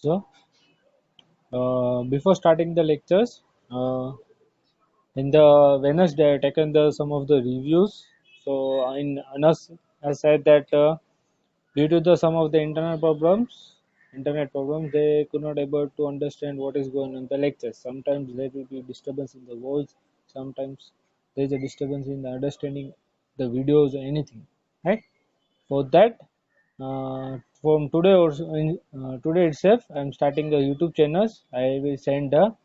So, before starting the lectures, in the Wednesday, I taken some of the reviews. So, in Anas, I said that due to some of the internet problems, they could not able to understand what is going on in the lectures. Sometimes there will be disturbance in the voice. Sometimes there is a disturbance in the understanding the videos or anything, right? For that, from today or today itself, I am starting the YouTube channels. I will send the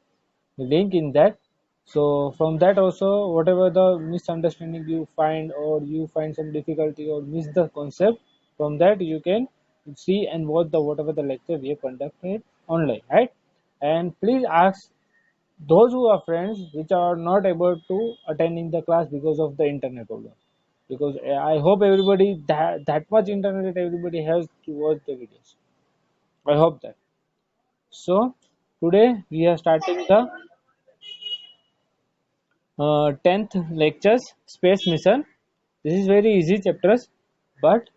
link in that. So from that also, whatever the misunderstanding you find or you find some difficulty or miss the concept, from that you can see and watch the whatever the lecture we have conducted online, right? And please ask those who are friends which are not able to attending the class because of the internet problem, because I hope everybody that much internet everybody has to watch the videos. I hope that. So today we are starting the 10th lectures space mission. This is very easy chapters, but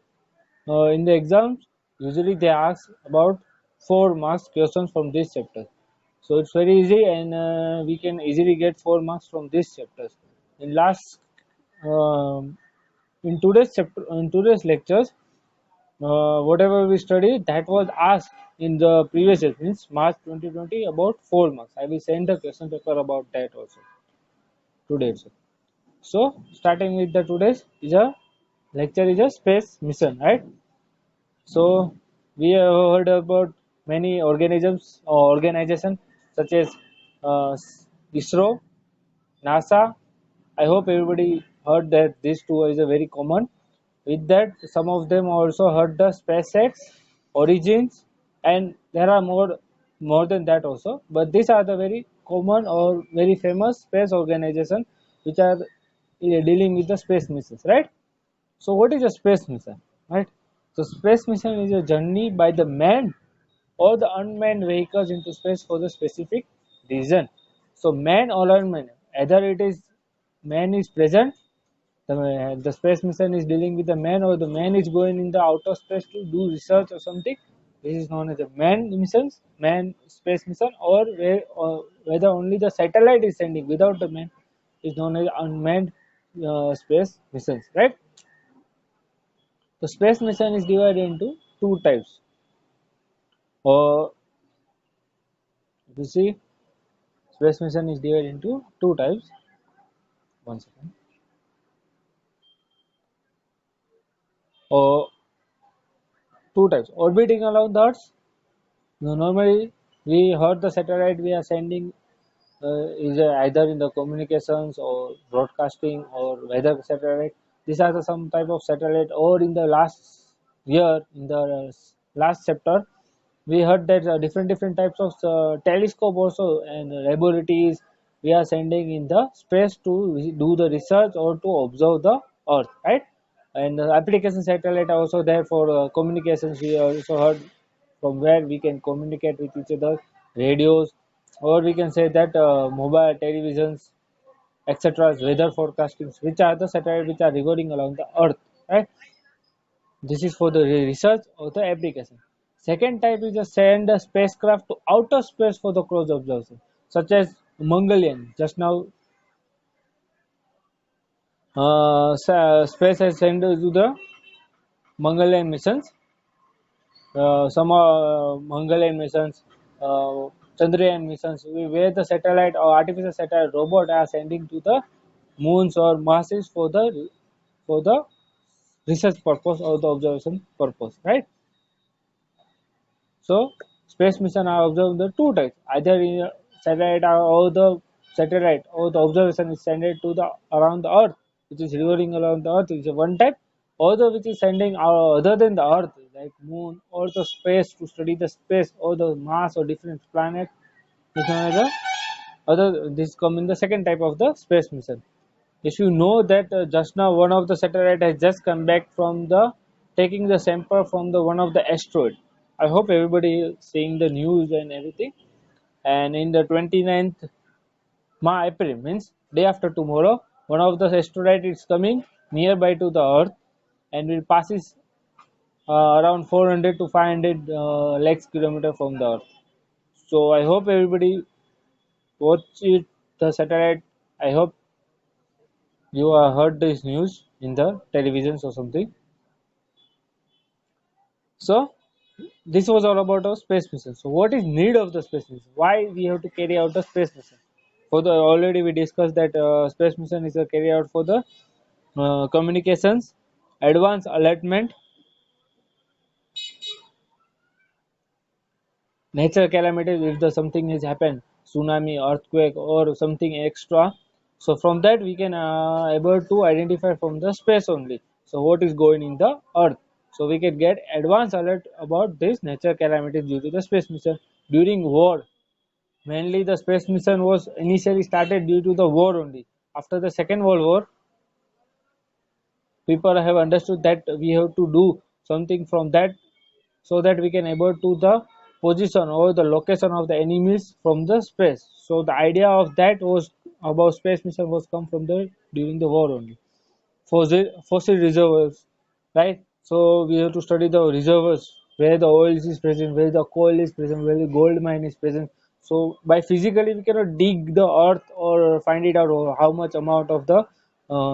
in the exams usually they ask about 4 marks questions from this chapter. So it's very easy, and we can easily get 4 marks from this chapters. In last um, in today's chapter, in today's lectures, whatever we studied that was asked in the previous year, means March 2020, about 4 marks. I will send the question paper about that also today itself. So starting with the today's is a lecture is a space mission, right? So we have heard about many organisms or organizations such as ISRO, NASA. I hope everybody heard that these two is a very common. With that, some of them also heard the SpaceX, Origins, and there are more than that also. But these are the very common or very famous space organizations which are dealing with the space missions, right? So, what is a space mission, right? So, space mission is a journey by the manned or the unmanned vehicles into space for the specific reason. So, man or unmanned, either it is man is present, the space mission is dealing with the man, or the man is going in the outer space to do research or something. This is known as a man space mission, or whether only the satellite is sending without the man is known as unmanned space missions, right? The space mission is divided into two types. Or if you see, space mission is divided into two types. One second. Or two types. Orbiting around the Earth. Now, normally, we heard the satellite we are sending is either in the communications or broadcasting or weather satellite. These are some type of satellite. Or in the last year, in the last chapter, we heard that different types of telescope also and laboratories we are sending in the space to do the research or to observe the Earth, right? And the application satellite are also there for communications. We also heard from where we can communicate with each other, radios, or we can say that mobile televisions, etc., weather forecasting, which are the satellites which are revolving along the Earth, right? This is for the research or the application. Second type is to send a spacecraft to outer space for the close observation, such as Mongolian. Just now, space has sent to the Mongolian missions. Some Mongolian missions, Chandrayaan missions, where the satellite or artificial satellite robot are sending to the moons or Marses for the research purpose or the observation purpose, right? So space mission are observed the two types, either in a satellite or the observation is sent to the around the Earth, which is revolving around the Earth, which is one type, or the which is sending other than the Earth, like moon or the space to study the space or the Mars or different planet. This one is the other. This come in the second type of the space mission. If you know that just now one of the satellite has just come back from the taking the sample from the one of the asteroid. I hope everybody is seeing the news and everything. And in the 29th April, means day after tomorrow, one of the asteroid is coming nearby to the Earth and will passes around 400 to 500 lakhs kilometer from the Earth. So I hope everybody watch it, the satellite. I hope you heard this news in the televisions or something. So this was all about our space mission. So what is need of the space mission? Why we have to carry out the space mission? For the already we discussed that space mission is a carry out for the communications, advanced alertment, nature calamities if the something has happened, tsunami, earthquake, or something extra. So from that we can able to identify from the space only. So what is going in the Earth? So we can get advanced alert about this nature calamities due to the space mission during war. Mainly the space mission was initially started due to the war only. After the Second World War, people have understood that we have to do something from that so that we can able to the position or the location of the enemies from the space. So the idea of that was about space mission was come from the during the war only. Fossil reservoirs, right? So we have to study the reservoirs where the oil is present, where the coal is present, where the gold mine is present. So by physically we cannot dig the earth or find it out or how much amount of the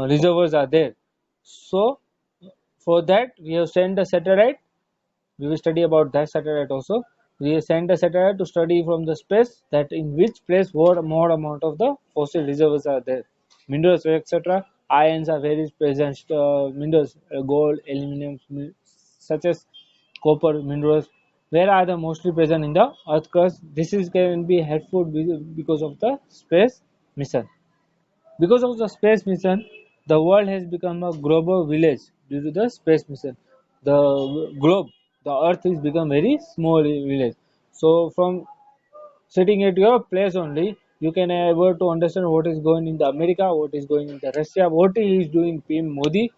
reservoirs are there. So for that we have sent a satellite. We will study about that satellite also. We send a satellite to study from the space that in which place what more amount of the fossil reserves are there. Minerals, etc. Ions are very present. Minerals, gold, aluminum, such as copper minerals. Where are the mostly present in the Earth crust? This is can be helpful because of the space mission. Because of the space mission, the world has become a global village due to the space mission. The globe, the earth is become very small village. So from sitting at your place only, you can able to understand what is going in the America, what is going in the Russia, what is doing PM Modi,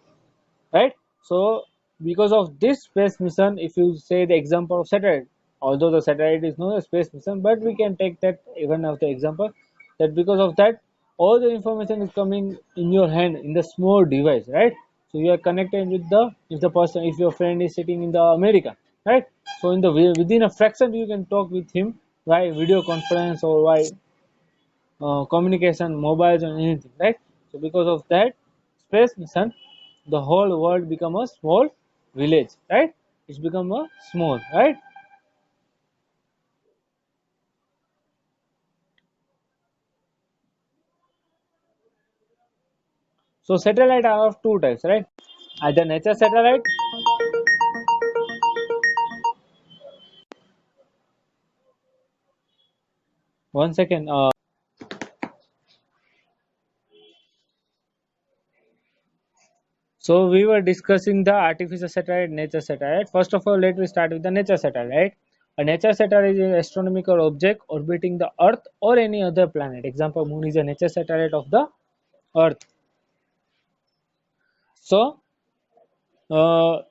right? So because of this space mission, if you say the example of satellite, although the satellite is not a space mission, but we can take that even of the example that because of that all the information is coming in your hand in the small device, right? So you are connected with the if the person if your friend is sitting in the America, right? So in the within a fraction you can talk with him by video conference or by communication, mobiles, and anything, right? So because of that space mission, the whole world become a small village, right? It's become a small, right? So satellite are of two types, right? Either nature satellite. One second. So we were discussing the artificial satellite, nature satellite. First of all, let me start with the nature satellite. A nature satellite is an astronomical object orbiting the Earth or any other planet. Example, Moon is a nature satellite of the Earth. So uh,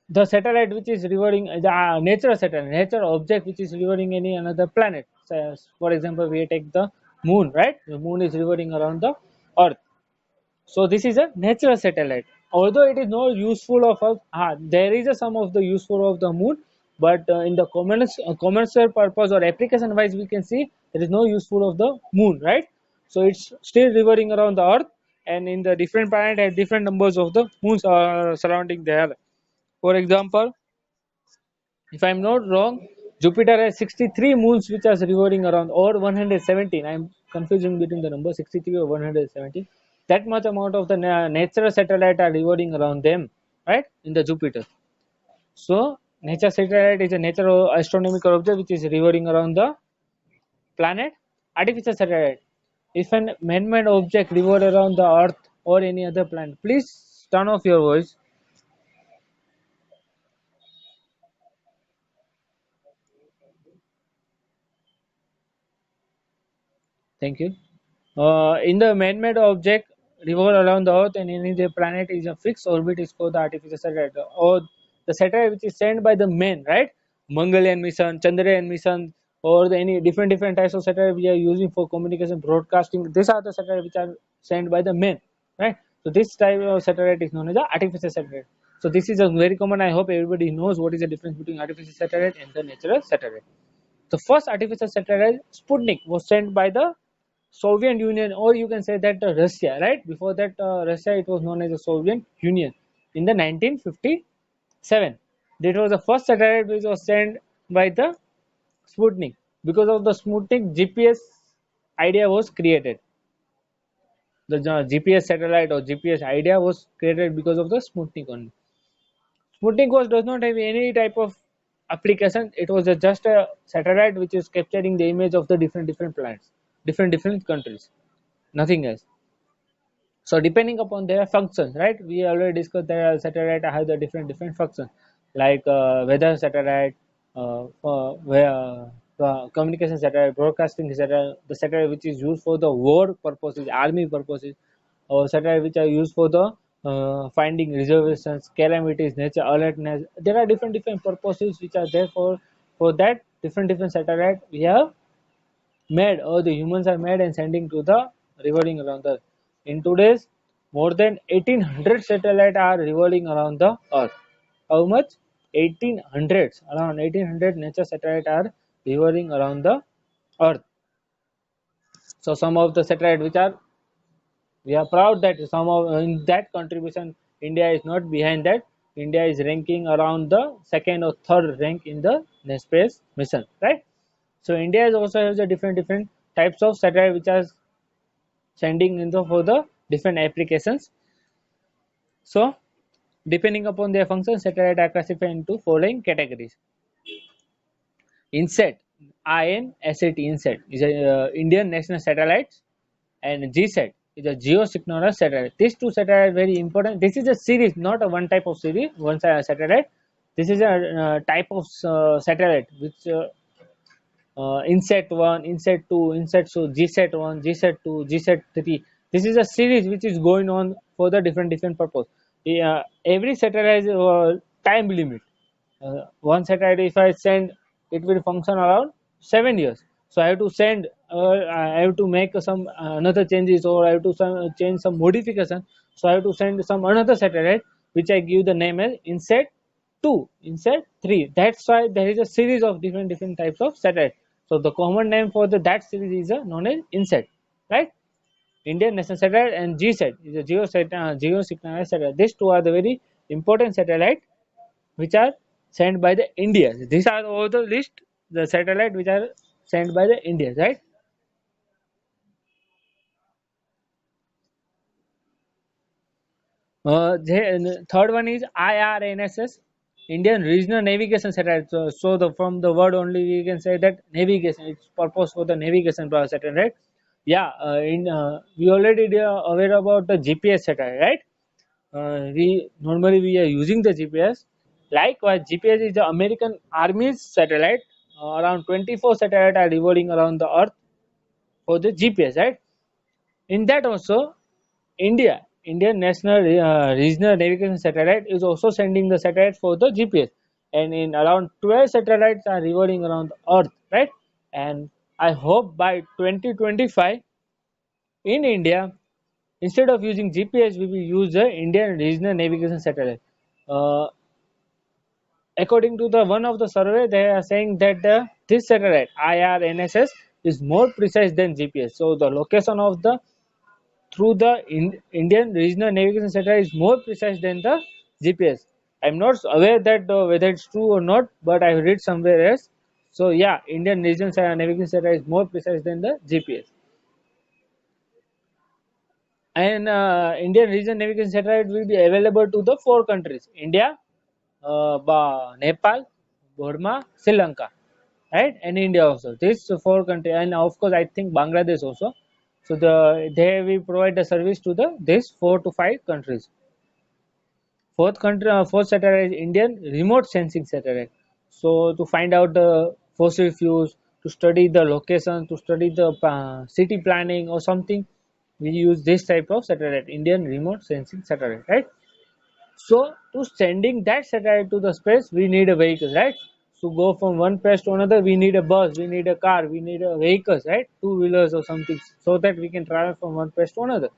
the satellite which is revealing the nature satellite, nature object which is revealing any another planet. So, for example, we take the moon, right? The moon is revolving around the Earth. So this is a natural satellite. Although it is not useful of us, there is a some of the useful of the moon, but in the commercial purpose or application wise, we can see there is no useful of the moon, right? So it's still revolving around the Earth, and in the different planet has different numbers of the moons are surrounding there. For example, if I'm not wrong, Jupiter has 63 moons which are revolving around, or 117. I'm confusing between the number 63 or 117. That much amount of the natural satellite are revolving around them, right? In the Jupiter. So, nature satellite is a natural astronomical object which is revolving around the planet. Artificial satellite. If an man-made object revolves around the Earth or any other planet, please turn off your voice. Thank you. In the man-made object revolve around the Earth and any the planet is a fixed orbit is called the artificial satellite or the satellite which is sent by the man, right? Mongolian mission, Chandrayaan mission, or any different types of satellite we are using for communication, broadcasting. These are the satellites which are sent by the man, right? So this type of satellite is known as the artificial satellite. So this is a very common. I hope everybody knows what is the difference between artificial satellite and the natural satellite. The first artificial satellite Sputnik was sent by the Soviet Union, or you can say that Russia, right? Before that, Russia, it was known as the Soviet Union in the 1957. That was the first satellite which was sent by the Sputnik. Because of the Sputnik, GPS idea was created. The GPS satellite or GPS idea was created because of the Sputnik only. Sputnik was does not have any type of application. It was just a satellite which is capturing the image of the different planets, different countries. Nothing else. So depending upon their functions, right? We already discussed that satellite have the different functions, like weather satellite, where communication satellite, broadcasting satellite, the satellite which is used for the war purposes, army purposes, or satellite which are used for the finding reservations, calamities, nature alertness. There are different purposes which are there for that different satellite we have made, or the humans are made and sending to the revolving around the earth. In today's, more than 1800 satellites are revolving around the earth. How much? 1800, around 1800 nature satellites are revolving around the earth. So some of the satellites which are, we are proud that some of in that contribution India is not behind that. India is ranking around the second or third rank in the space mission, right? So India is also has a different types of satellite which are sending into for the different applications. So depending upon their function, satellite are classified into following categories. INSAT, INSAT, INSAT is a Indian national satellite, and GSAT is a geosynchronous satellite. These two satellites are very important. This is a series, not a one type of series, one satellite. This is a type of satellite which Insect 1, Insect 2, Insect so GSET 1, GSET 2, GSET 3. This is a series which is going on for the different purpose. Every satellite has a time limit. One satellite, if I send, it will function around 7 years. So I have to send, I have to make some another changes, or I have to change some modification. So I have to send some another satellite which I give the name as Insect 2, Insect 3. That's why there is a series of different types of satellite. So the common name for that series is known as Insect, right? Indian National Satellite, and GSAT is a geosynchronous satellite. These two are the very important satellite which are sent by the India. These are all the list, the satellite which are sent by the India, right? The third one is IRNSS, Indian Regional Navigation Satellite. So the from the word only we can say that navigation. It's purpose for the navigation satellite, right? Yeah, we already aware about the GPS satellite, right? We normally we are using the GPS. Likewise, GPS is the American Army's satellite. Around 24 satellites are revolving around the Earth for the GPS, right? In that also, Indian National Regional Navigation Satellite is also sending the satellite for the GPS, and in around 12 satellites are revolving around the Earth, right? And I hope by 2025 in India, instead of using GPS, we will use the Indian Regional Navigation Satellite. Uh, According to the one of the survey, they are saying that this satellite IRNSS is more precise than GPS. So the location of the through the Indian regional navigation satellite is more precise than the GPS. I'm not aware that whether it's true or not, but I read somewhere else. So yeah, Indian regional navigation satellite is more precise than the GPS. And Indian regional navigation satellite will be available to the four countries: India, Nepal, Burma, Sri Lanka, right, and India also. These four countries, and of course I think Bangladesh also. So they will provide the service to the these 4 to 5 countries. Fourth satellite is Indian remote sensing satellite. So to find out the fossil fuels, to study the location, to study the city planning or something, we use this type of satellite, Indian remote sensing satellite, right? So to sending that satellite to the space, we need a vehicle, right? To go from one place to another, we need a bus, we need a car, we need a vehicles, right? Two wheelers or something, so that we can travel from one place to another.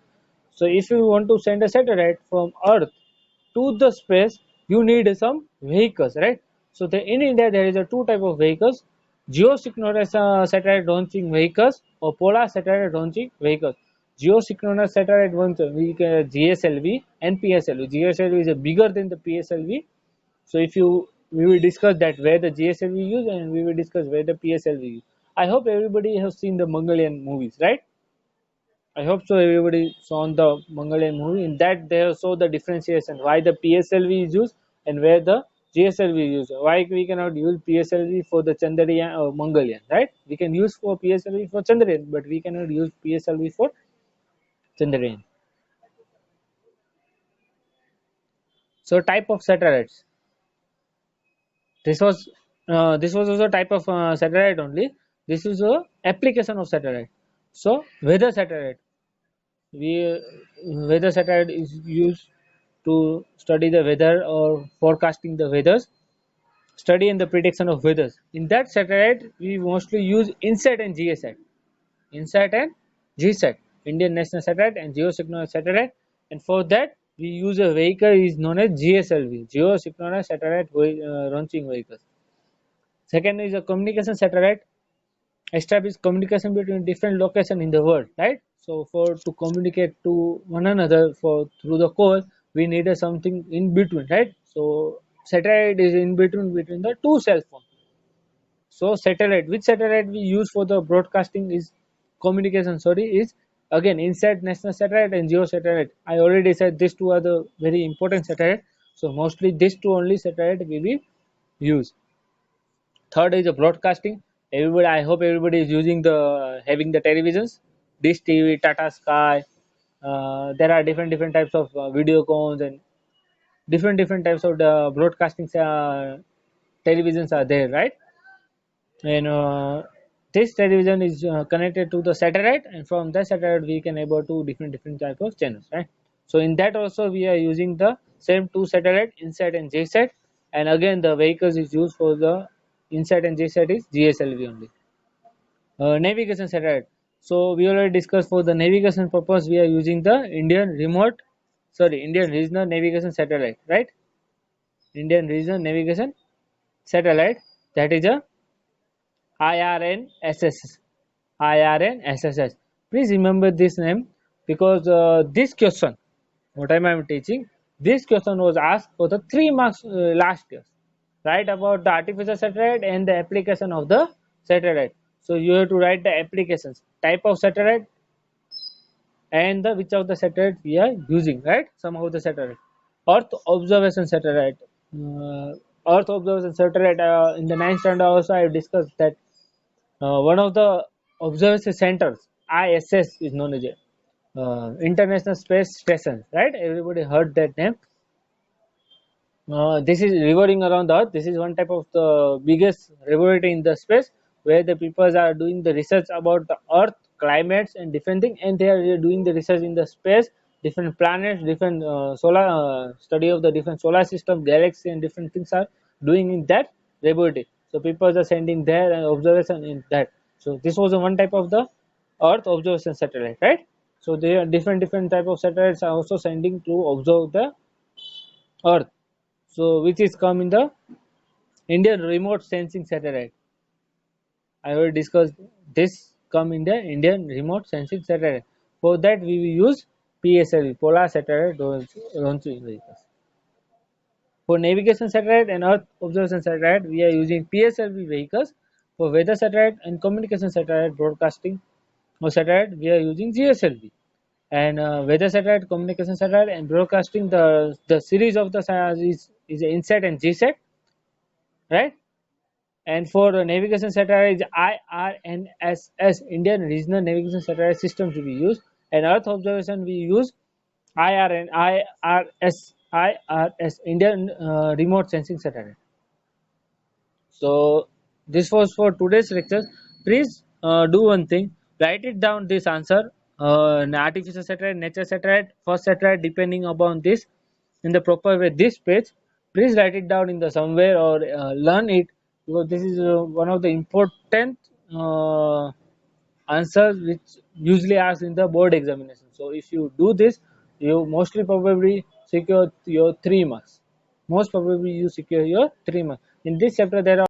So if you want to send a satellite from Earth to the space, you need some vehicles, right? So in India there is a two type of vehicles: geosynchronous satellite launching vehicles or polar satellite launching vehicles. Geosynchronous satellite launcher we can GSLV and PSLV. GSLV is bigger than the PSLV. So if you we will discuss that where the GSLV use and we will discuss where the PSLV use. I hope everybody has seen the Mongolian movies, right? I hope so. Everybody saw the Mongolian movie. In that, they show the differentiation why the PSLV is used and where the GSLV is used. Why we cannot use PSLV for the Chandrayaan or Mongolian, right? We can use for PSLV for Chandrayaan, but we cannot use PSLV for Chandrayaan. So type of satellites. This was also type of satellite only. This is a application of satellite. So weather satellite. We weather satellite is used to study the weather or forecasting the weathers, study and the prediction of weathers. In that satellite, we mostly use INSAT and GSAT. INSAT and GSAT, Indian National Satellite and Geosynchronous Satellite. And for that, we use a vehicle is known as GSLV, Geosynchronous Satellite Launching Vehicles. Second is a communication satellite establish communication between different locations in the world, right? So for to communicate to one another for through the call, we needed something in between, right? So satellite is in between the two cell phones. So satellite, which satellite we use for the broadcasting is communication. Sorry, is again inside national satellite and geo satellite. I already said these two are the very important satellite. So mostly these two only satellite we will use. Third is the broadcasting. Everybody, I hope everybody is using the having the televisions, Dish TV, Tata Sky. There are different types of video cones and different types of the broadcasting televisions are there, right? And this television is connected to the satellite, and from that satellite we can able to different type of channels, right? So in that also we are using the same two satellite, INSAT and JSAT, and again the vehicles is used for the INSAT and JSAT is GSLV only. Navigation satellite. So we already discussed for the navigation purpose we are using the Indian regional navigation satellite, right? Indian regional navigation satellite, that is a IRNSS. IRNSSS. Please remember this name because this question, what I am teaching, this question was asked for the 3 marks last year. Write about the artificial satellite and the application of the satellite. So you have to write the applications, type of satellite, and the which of the satellite we are using, right? Some of the satellite. Earth observation satellite. Uh, Earth observation satellite. In the ninth standard also I have discussed that one of the observation centers, ISS, is known as International Space Station, right? Everybody heard that name. This is revolving around the Earth. This is one type of the biggest laboratory in the space where the people are doing the research about the Earth, climates, and different things, and they are doing the research in the space, different planets, different solar study of the different solar system, galaxy, and different things are doing in that laboratory. So people are sending there and observation in that. So this was one type of the Earth observation satellite, right? So there are different type of satellites are also sending to observe the Earth. So which is come in the Indian remote sensing satellite. I will discuss this come in the Indian remote sensing satellite. For that we will use PSLV, Polar Satellite Launching Vehicles. For navigation satellite and Earth observation satellite, we are using PSLV vehicles. For weather satellite and communication satellite broadcasting or satellite, we are using GSLV. And weather satellite, communication satellite, and broadcasting the series of the is INSAT and GSAT, right? And for the navigation satellite is IRNSS, Indian Regional Navigation Satellite System to be used. And Earth observation we use IRS, Indian Remote Sensing Satellite. So this was for today's lecture. Please do one thing, write it down this answer, artificial satellite, nature satellite, first satellite, depending upon this in the proper way. This page, please write it down in the somewhere or learn it because this is one of the important answers which usually asked in the board examination. So if you do this, you mostly probably secure your 3 marks. most probably you secure your 3 months. In this chapter there are